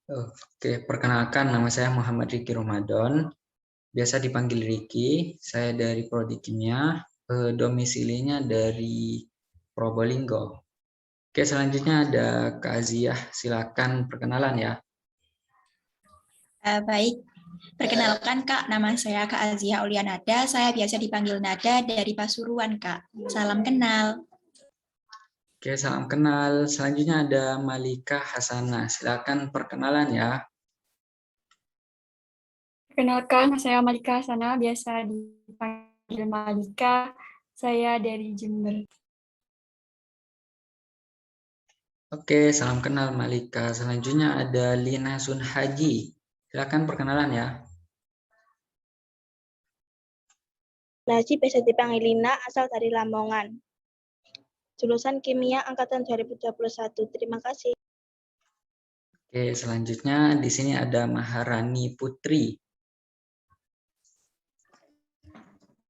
Oke, perkenalkan nama saya Muhammad Riki Ramadan, biasa dipanggil Riki. Saya dari Prodi Kimia, domisilinya dari Probolinggo. Oke, selanjutnya ada Kak Aziah, silakan perkenalan ya. Baik, perkenalkan Kak, nama saya Kak Azia Ulianada, saya biasa dipanggil Nada dari Pasuruan Kak. Salam kenal. Oke, salam kenal. Selanjutnya ada Malika Hasanah, silakan perkenalan ya. Perkenalkan, saya Malika Sana, biasa dipanggil Malika. Saya dari Jember. Oke, salam kenal Malika. Selanjutnya ada Lina Sun Haji, silakan perkenalan ya. Laci biasa dipanggil Lina, asal dari Lamongan. Jurusan Kimia Angkatan 2021. Terima kasih. Oke, selanjutnya di sini ada Maharani Putri.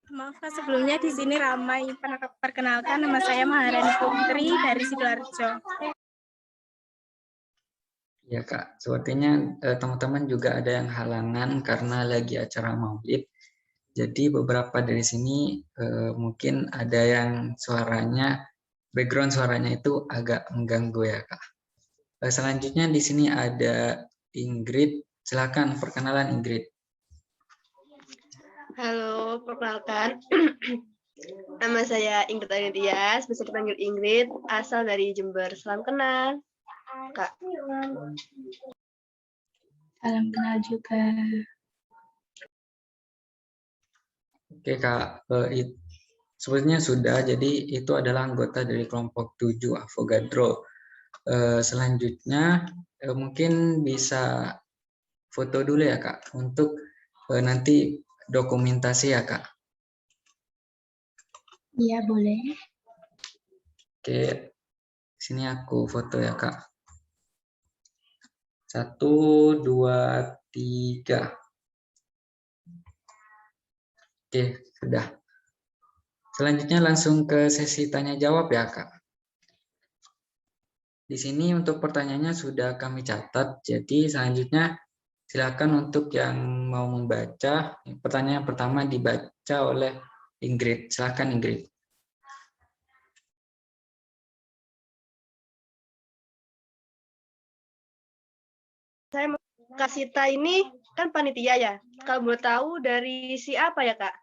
Maaf Kak, sebelumnya di sini ramai. Perkenalkan, nama saya Maharani Putri dari Sidoarjo. Ya Kak, sepertinya teman-teman juga ada yang halangan karena lagi acara Maulid. Jadi beberapa dari sini mungkin ada yang background suaranya itu agak mengganggu ya Kak. Selanjutnya di sini ada Ingrid, silakan perkenalan Ingrid. Halo, perkenalkan. Nama saya Ingrid Ainidias, bisa dipanggil Ingrid, asal dari Jember. Salam kenal, Kak. Salam kenal juga. Oke Kak, sebetulnya sudah, jadi itu adalah anggota dari kelompok 7 Avogadro. Selanjutnya mungkin bisa foto dulu ya Kak, untuk nanti dokumentasi ya Kak. Iya, boleh. Oke, sini aku foto ya Kak. 1, 2, 3. Oke, sudah. Selanjutnya langsung ke sesi tanya jawab ya Kak. Di sini untuk pertanyaannya sudah kami catat, jadi selanjutnya silakan untuk yang mau membaca. Pertanyaan pertama dibaca oleh Ingrid. Silakan Ingrid. Saya Kak Sita ini kan panitia ya. Kalau boleh tahu dari si apa ya Kak?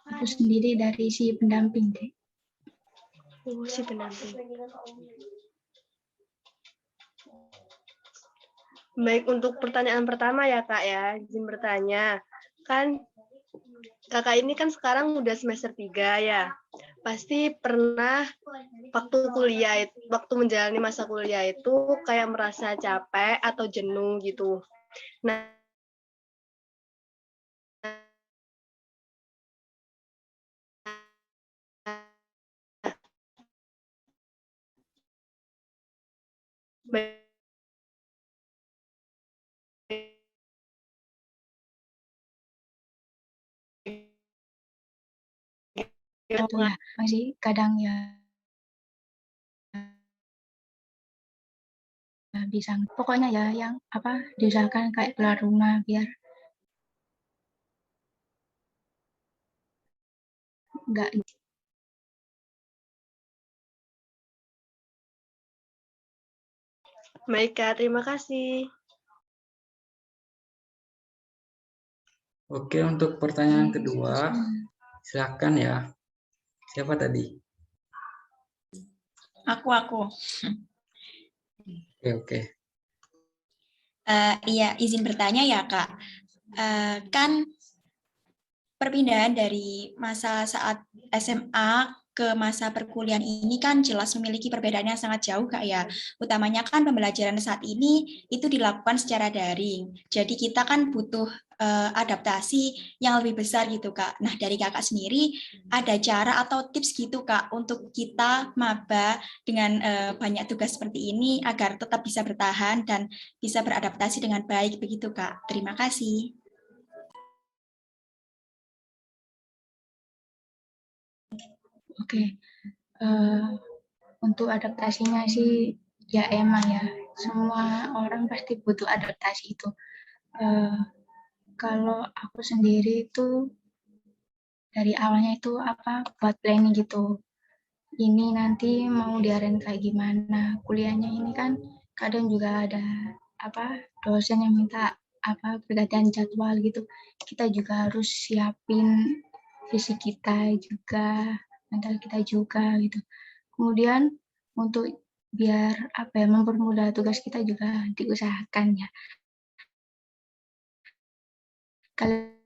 Aku sendiri dari si pendamping deh. Oh, si pendamping. Baik, untuk pertanyaan pertama ya Kak ya, izin bertanya. Kan Kakak ini kan sekarang udah semester 3 ya. Pasti pernah waktu menjalani masa kuliah itu kayak merasa capek atau jenuh gitu. Nah, Itu ya, masih kadang ya bisa. Pokoknya ya yang diusahakan kayak keluar rumah biar nggak. baik Kak, terima kasih. Oke, untuk pertanyaan kedua, silakan ya. Siapa tadi? Aku. Oke. Iya, izin bertanya ya Kak. Kan perpindahan dari masa saat SMA ke masa perkuliahan ini kan jelas memiliki perbedaan yang sangat jauh Kak ya. Utamanya kan pembelajaran saat ini itu dilakukan secara daring. Jadi kita kan butuh adaptasi yang lebih besar gitu Kak. Nah dari Kakak sendiri ada cara atau tips gitu Kak untuk kita maba dengan banyak tugas seperti ini agar tetap bisa bertahan dan bisa beradaptasi dengan baik begitu Kak. Terima kasih. Oke. Untuk adaptasinya sih ya emang ya, semua orang pasti butuh adaptasi itu. Kalau aku sendiri itu dari awalnya itu buat planning gitu. Ini nanti mau diarahin kayak gimana. Kuliahnya ini kan kadang juga ada dosen yang minta pergantian jadwal gitu. Kita juga harus siapin fisik kita juga, mental kita juga gitu. Kemudian untuk biar mempermudah tugas kita juga diusahakan ya. Kalian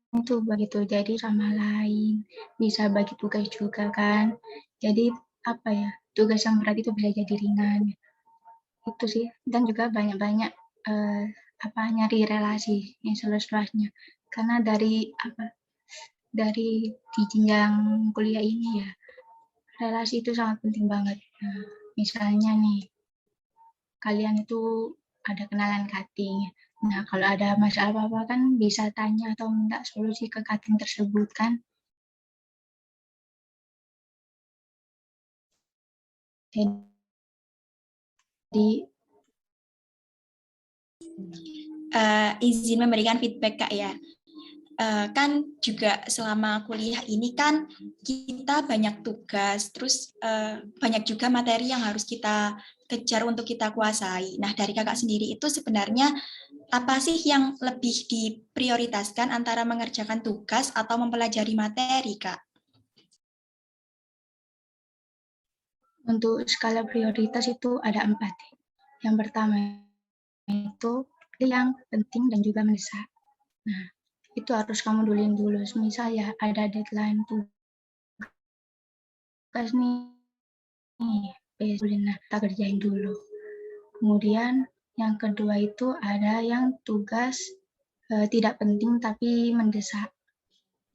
itu begitu, jadi sama lain bisa bagi tugas juga kan. Jadi tugas yang berat itu bisa jadi ringan. Itu sih, dan juga banyak-banyak nyari relasi yang seluas-luasnya. Karena dari di jenjang kuliah ini ya, relasi itu sangat penting banget. Nah, misalnya nih, kalian itu ada kenalan cutting. Nah, kalau ada masalah apa-apa kan bisa tanya atau minta solusi ke cutting tersebut kan. Jadi izin memberikan feedback Kak ya. Kan juga selama kuliah ini kan kita banyak tugas, terus banyak juga materi yang harus kita kejar untuk kita kuasai. Nah, dari Kakak sendiri itu sebenarnya apa sih yang lebih diprioritaskan antara mengerjakan tugas atau mempelajari materi, Kak? Untuk skala prioritas itu ada 4. Yang pertama itu yang penting dan juga mendesak. Nah, itu harus kamu duluin dulu. Misal ya ada deadline tugas nih, nah kita kerjain dulu. Kemudian yang kedua itu ada yang tugas tidak penting tapi mendesak.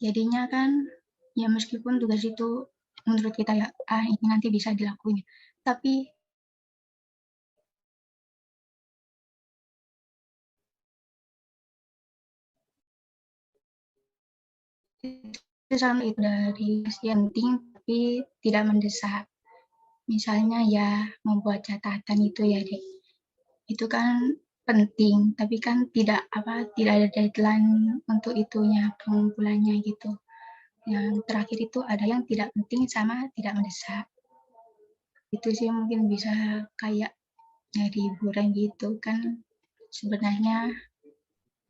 Jadinya kan ya meskipun tugas itu menurut kita ya ini nanti bisa dilakuin, tapi itu sama itu dari yang penting tapi tidak mendesak. Misalnya ya membuat catatan itu ya Dek, itu kan penting tapi kan tidak ada deadline untuk itunya pengumpulannya gitu. Yang terakhir itu ada yang tidak penting sama tidak mendesak. Itu sih mungkin bisa kayak nyari hiburan gitu kan, sebenarnya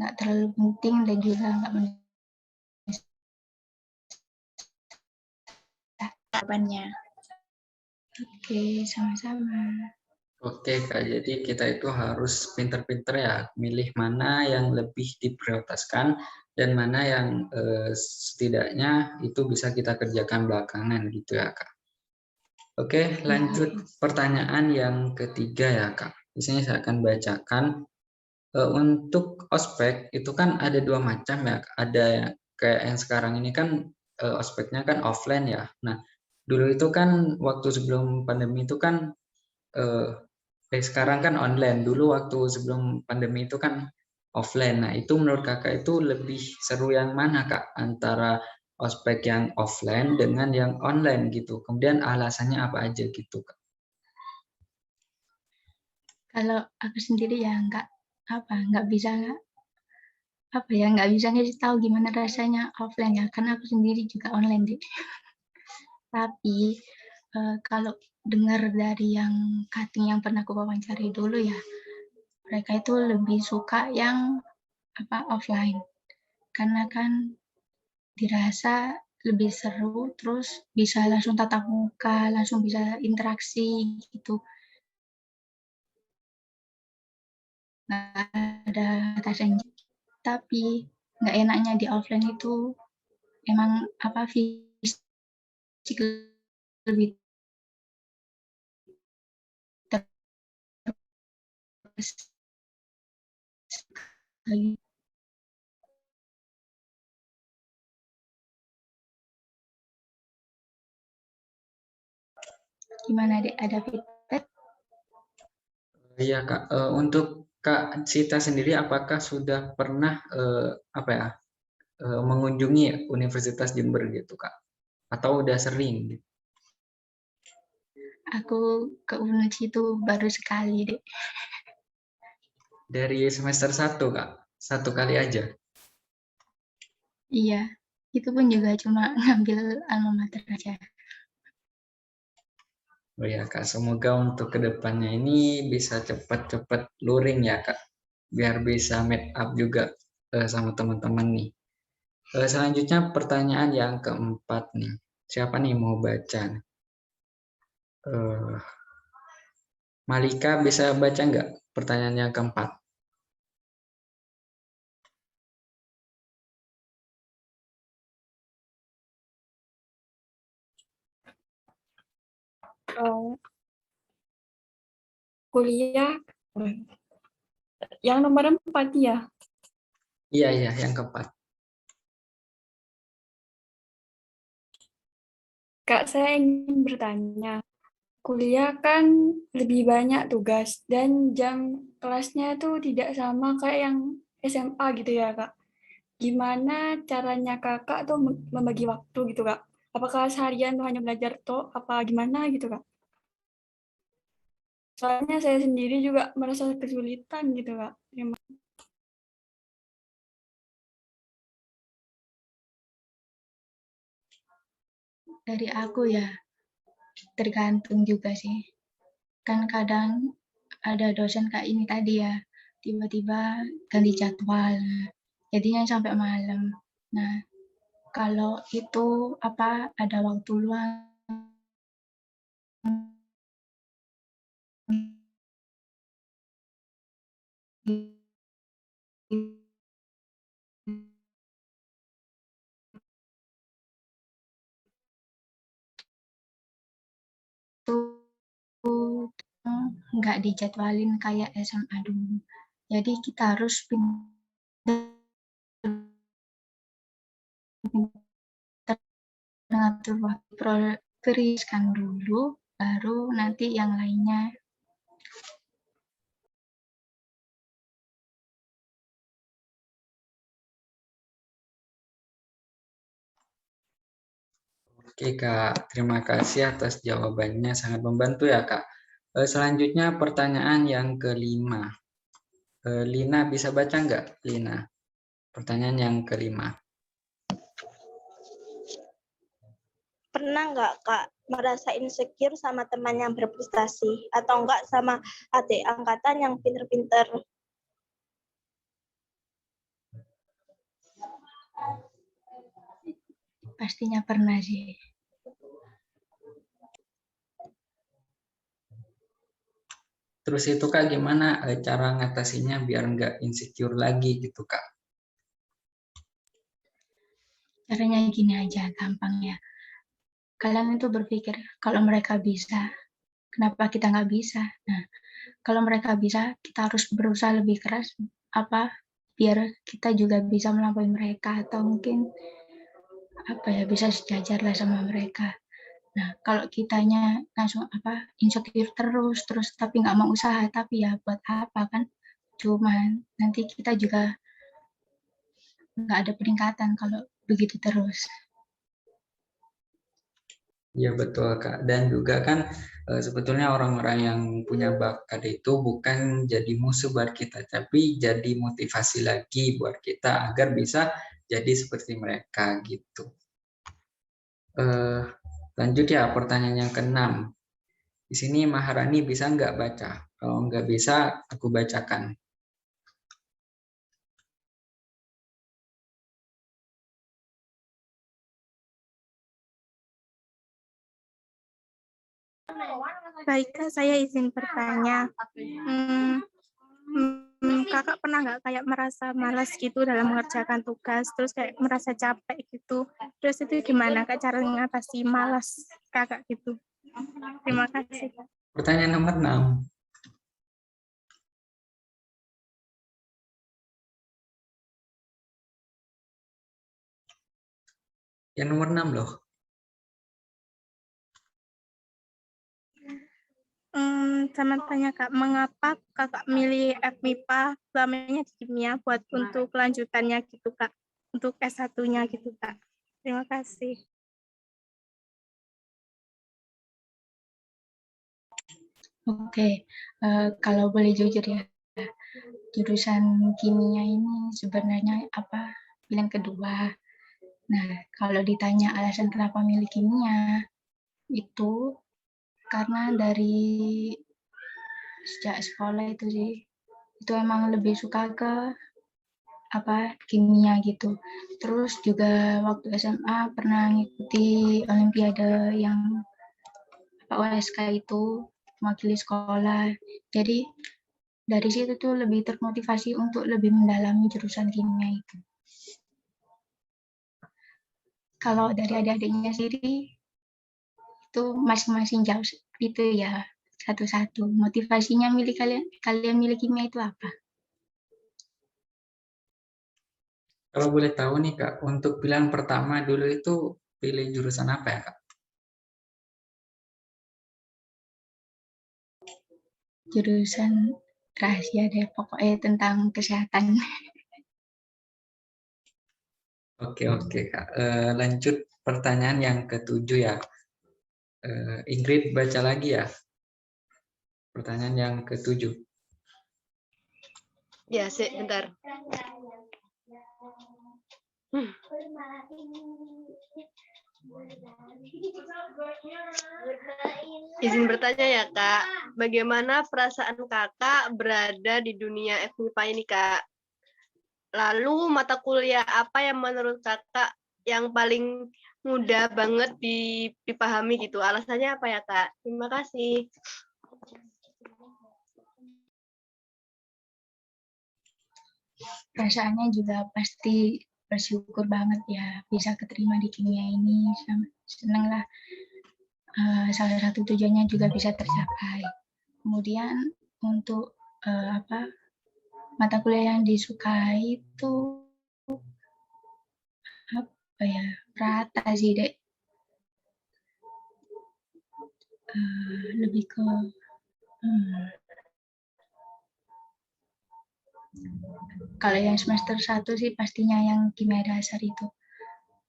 nggak terlalu penting dan juga nggak mendesak. Jawabannya. Oke, sama-sama. Oke Kak, jadi kita itu harus pinter-pinter ya, milih mana yang lebih diprioritaskan dan mana yang setidaknya itu bisa kita kerjakan belakangan gitu ya Kak. Oke, lanjut pertanyaan yang ketiga ya Kak. Di sini saya akan bacakan. Untuk ospek itu kan ada 2 macam ya. Ada kayak yang sekarang ini kan ospeknya kan offline ya. Nah, dulu itu kan waktu sebelum pandemi itu kan sekarang kan online. Dulu waktu sebelum pandemi itu kan offline. Nah, itu menurut Kakak itu lebih seru yang mana Kak? Antara ospek yang offline dengan yang online gitu. Kemudian alasannya apa aja gitu Kak? Kalau aku sendiri ya nggak bisa ngasih tahu gimana rasanya offline ya, karena aku sendiri juga online deh. Tapi kalau dengar dari yang cutting yang pernah aku wawancari dulu ya, mereka itu lebih suka yang offline, karena kan dirasa lebih seru, terus bisa langsung tatap muka, langsung bisa interaksi gitu. Nggak ada batasan. Tapi nggak enaknya di offline itu emang fisik lebih lagi. Gimana Dek, ada feedback? Iya Kak, untuk Kak Sita sendiri apakah sudah pernah mengunjungi Universitas Jember gitu Kak? Atau udah sering? Aku ke UNUJ itu baru sekali, Dek. Dari semester 1, Kak? Satu kali aja? Iya, itu pun juga cuma ngambil alma mater aja. Oh ya, Kak. Semoga untuk kedepannya ini bisa cepat-cepat luring ya, Kak. Biar bisa meet up juga sama teman-teman nih. Selanjutnya pertanyaan yang keempat nih. Siapa nih mau baca? Eh, Malika bisa baca nggak pertanyaan yang keempat? Kuliah yang nomor 4 ya. Iya, yang keempat. Kak, saya ingin bertanya. Kuliah kan lebih banyak tugas dan jam kelasnya itu tidak sama kayak yang SMA gitu ya, Kak. Gimana caranya Kakak tuh membagi waktu gitu, Kak? Apakah seharian tuh hanya belajar toh apa gimana gitu, Kak? Soalnya saya sendiri juga merasa kesulitan gitu, Kak. Dari aku ya, tergantung juga sih. Kan kadang ada dosen kayak ini tadi ya, tiba-tiba ganti jadwal, jadinya sampai malam. Nah, kalau itu ada waktu luang itu nggak dijadwalin kayak SMA dulu. Jadi kita harus mengatur waktu, prioritaskan dulu, baru nanti yang lainnya. Oke, Kak. Terima kasih atas jawabannya. Sangat membantu ya, Kak. Selanjutnya pertanyaan yang kelima. Lina bisa baca nggak, Lina? Pertanyaan yang kelima. Pernah nggak Kak merasa insecure sama teman yang berprestasi atau enggak sama adik angkatan yang pinter-pinter? Pastinya pernah sih. Terus itu Kak gimana cara ngatasinya biar nggak insecure lagi gitu Kak? Caranya gini aja, gampang ya. Kalian itu berpikir, kalau mereka bisa, kenapa kita nggak bisa? Nah, kalau mereka bisa, kita harus berusaha lebih keras, biar kita juga bisa melampaui mereka, atau mungkin bisa sejajar lah sama mereka. Nah, kalau kitanya langsung insecure terus tapi nggak mau usaha, tapi ya buat apa kan? Cuman nanti kita juga nggak ada peningkatan kalau begitu terus. Iya betul Kak. Dan juga kan sebetulnya orang-orang yang punya bakat itu bukan jadi musuh buat kita, tapi jadi motivasi lagi buat kita agar bisa jadi seperti mereka gitu. Lanjut ya pertanyaan yang keenam. Di sini Maharani bisa nggak baca? Kalau nggak bisa, aku bacakan. Baik, Kak, saya izin bertanya. Kakak pernah nggak kayak merasa malas gitu dalam mengerjakan tugas, terus kayak merasa capek gitu. Terus itu gimana Kak cara mengatasi malas Kakak gitu? Terima kasih, Kak. Pertanyaan nomor 6. Yang nomor 6 loh. Sama tanya Kak, mengapa Kakak milih FMIPA selamanya di kimia buat untuk kelanjutannya gitu Kak, untuk S1-nya gitu Kak. Terima kasih. Oke, kalau boleh jujur ya, jurusan kimia ini sebenarnya apa pilihan kedua. Nah, kalau ditanya alasan kenapa milih kimia, itu karena dari sejak sekolah itu sih, itu emang lebih suka ke apa kimia gitu. Terus juga waktu SMA pernah ngikuti olimpiade yang OSK itu mewakili sekolah. Jadi dari situ tuh lebih termotivasi untuk lebih mendalami jurusan kimia itu. Kalau dari adik-adiknya sendiri itu masing-masing jauh itu ya satu-satu. Motivasinya milih kalian milih kimia itu apa? Kalau boleh tahu nih Kak, untuk pilihan pertama dulu itu pilih jurusan apa ya Kak? Jurusan rahasia deh pokoknya tentang kesehatan. Oke Kak. Lanjut pertanyaan yang ketujuh ya. Ingrid baca lagi ya. Pertanyaan yang ketujuh. Ya, bentar. Izin bertanya ya Kak, bagaimana perasaan Kakak berada di dunia FMIPA ini Kak? Lalu mata kuliah apa yang menurut Kakak yang paling mudah banget dipahami gitu? Alasannya apa ya Kak? Terima kasih. Perasaannya juga pasti bersyukur banget ya bisa keterima di kimia ini. Senang lah. Salah satu tujuannya juga bisa tercapai. Kemudian untuk mata kuliah yang disukai itu apa ya rata sih dek. Lebih ke kalau yang semester 1 sih pastinya yang kimia dasar itu.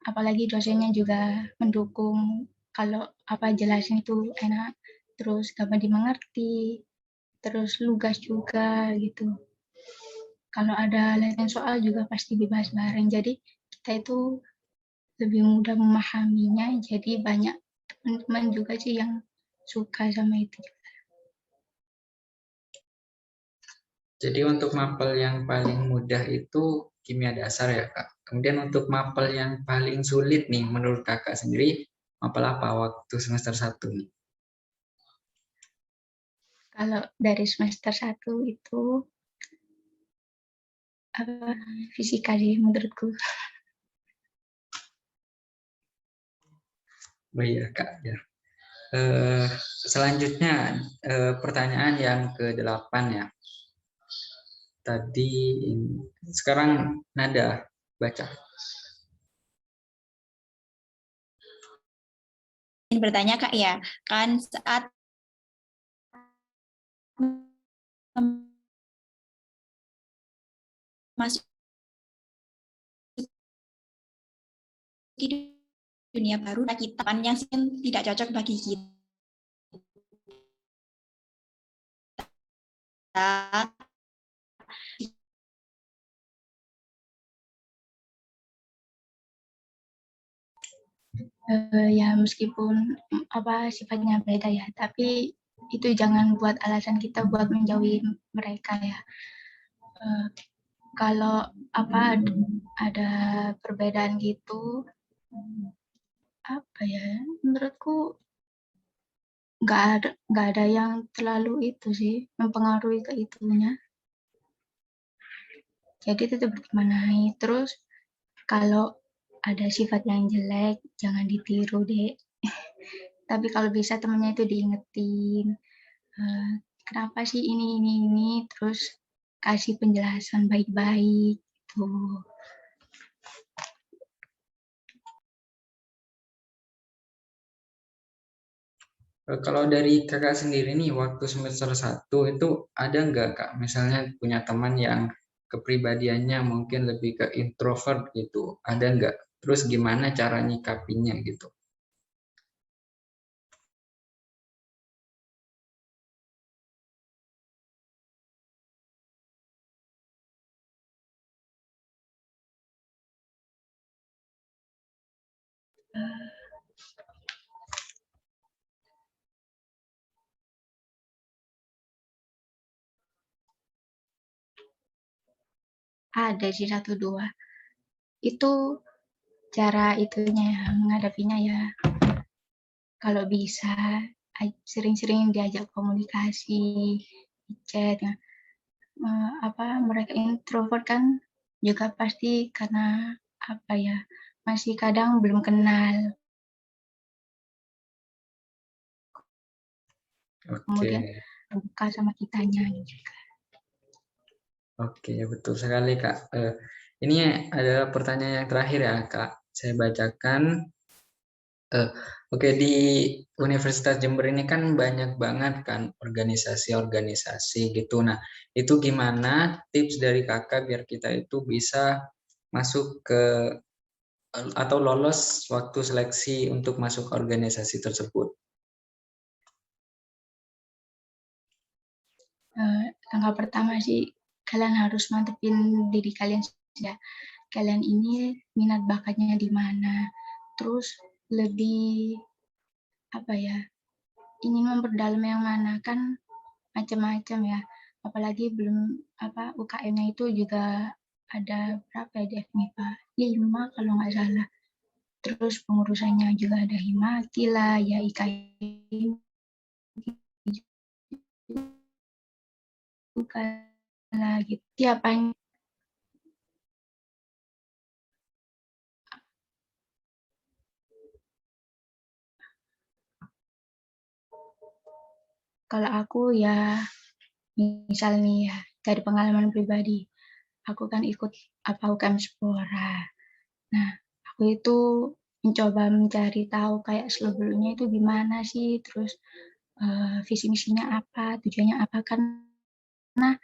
Apalagi dosennya juga mendukung kalau apa jelasnya itu enak, terus gampang dimengerti, terus lugas juga gitu. Kalau ada latihan soal juga pasti dibahas bareng. Jadi kita itu lebih mudah memahaminya. Jadi banyak teman-teman juga sih yang suka sama itu. Jadi untuk mapel yang paling mudah itu kimia dasar ya Kak. Kemudian untuk mapel yang paling sulit nih menurut Kakak sendiri, mapel apa waktu semester 1 nih? Kalau dari semester 1 itu fisika sih menurutku. Baik Kak ya. Selanjutnya pertanyaan yang ke-8 ya. Tadi sekarang Nada baca. Bertanya Kak ya, kan saat masuk di dunia baru, kita yang tidak cocok bagi kita. Ya meskipun apa sifatnya beda ya, tapi itu jangan buat alasan kita buat menjauhi mereka ya. Kalau apa ada perbedaan gitu, apa ya? Menurutku nggak ada yang terlalu itu sih mempengaruhi ke itunya. Jadi tetap dimaknai. Terus kalau ada sifat yang jelek jangan ditiru deh. Tapi kalau bisa temennya itu diingetin kenapa sih ini terus kasih penjelasan baik-baik tuh. Kalau dari Kakak sendiri nih waktu semester 1 itu ada nggak Kak misalnya punya teman yang kepribadiannya mungkin lebih ke introvert gitu, ada nggak? Terus gimana cara nyikapinya gitu? Ada sih 1-2. Itu cara itunya ya, menghadapinya ya. Kalau bisa sering-sering diajak komunikasi, chat ya. Mereka introvert kan juga pasti karena masih kadang belum kenal. Kemudian terbuka sama kitanya juga. Oke, betul sekali Kak. Ini adalah pertanyaan yang terakhir ya Kak. Saya bacakan. Oke, di Universitas Jember ini kan banyak banget kan organisasi-organisasi gitu. Nah, itu gimana tips dari Kakak biar kita itu bisa masuk ke atau lolos waktu seleksi untuk masuk ke organisasi tersebut? Langkah pertama sih kalian harus mantepin diri kalian ya. Kalian ini minat bakatnya di mana. Terus lebih ingin memperdalam yang mana, kan macam-macam ya. Apalagi belum UKM-nya itu juga ada berapa ya di FMIPA? 5 kalau nggak salah. Terus pengurusannya juga ada Himaki lah, ya IKM juga lah gitu. Tiap kalau aku ya, misal nih ya, dari pengalaman pribadi, aku kan ikut UKM Spora. Nah, aku itu mencoba mencari tahu kayak selebelumnya itu gimana sih, terus visi misinya apa, tujuannya apa, karena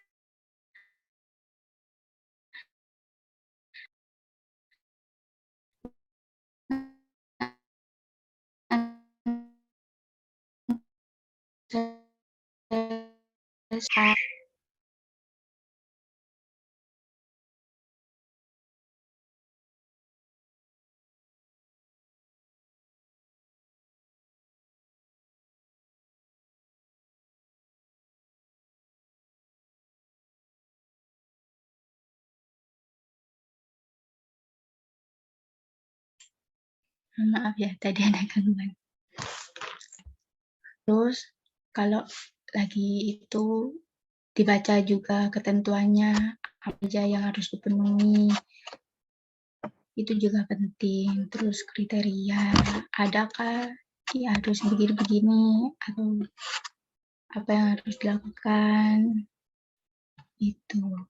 maaf ya, tadi ada gangguan. Terus kalau lagi itu dibaca juga ketentuannya, apa aja yang harus dipenuhi, itu juga penting. Terus kriteria, adakah ya harus begini-begini, atau apa yang harus dilakukan, itu.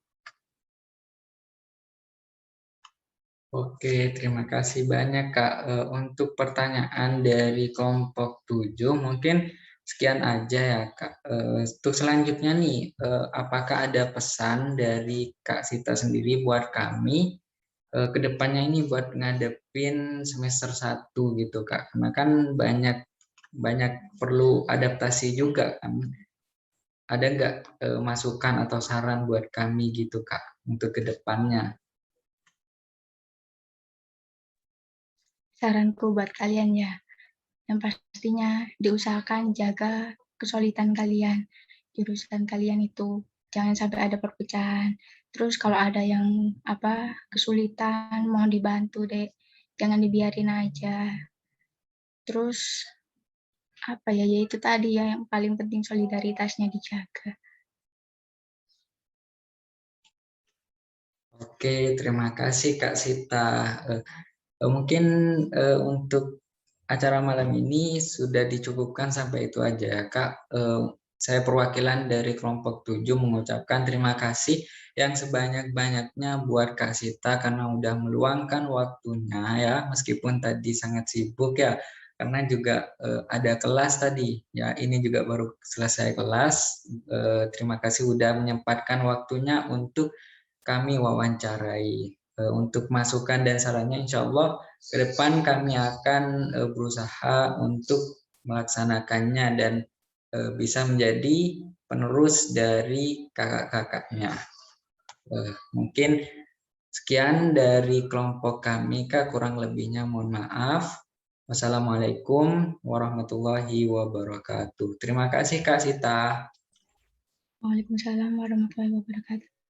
Oke, terima kasih banyak Kak. Untuk pertanyaan dari kelompok 7, mungkin sekian aja ya Kak. Untuk selanjutnya nih, apakah ada pesan dari Kak Sita sendiri buat kami ke depannya ini buat ngadepin semester 1 gitu Kak? Karena kan banyak perlu adaptasi juga kan. Ada nggak masukan atau saran buat kami gitu Kak untuk ke depannya? Saranku buat kalian ya, yang pastinya diusahakan jaga kesulitan kalian. Jurusan kalian itu jangan sampai ada perpecahan. Terus kalau ada yang kesulitan, mohon dibantu deh. Jangan dibiarin aja. Terus itu tadi ya yang paling penting, solidaritasnya dijaga. Oke, terima kasih Kak Sita. Mungkin untuk acara malam ini sudah dicukupkan sampai itu aja ya Kak. Saya perwakilan dari kelompok 7 mengucapkan terima kasih yang sebanyak-banyaknya buat Kak Sita karena udah meluangkan waktunya ya, meskipun tadi sangat sibuk ya, karena juga ada kelas tadi ya, ini juga baru selesai kelas. Terima kasih udah menyempatkan waktunya untuk kami wawancarai. Untuk masukan dan sarannya insya Allah ke depan kami akan berusaha untuk melaksanakannya dan bisa menjadi penerus dari kakak-kakaknya. Mungkin sekian dari kelompok kami Kak, kurang lebihnya mohon maaf. Wassalamualaikum warahmatullahi wabarakatuh. Terima kasih Kak Sita. Waalaikumsalam warahmatullahi wabarakatuh.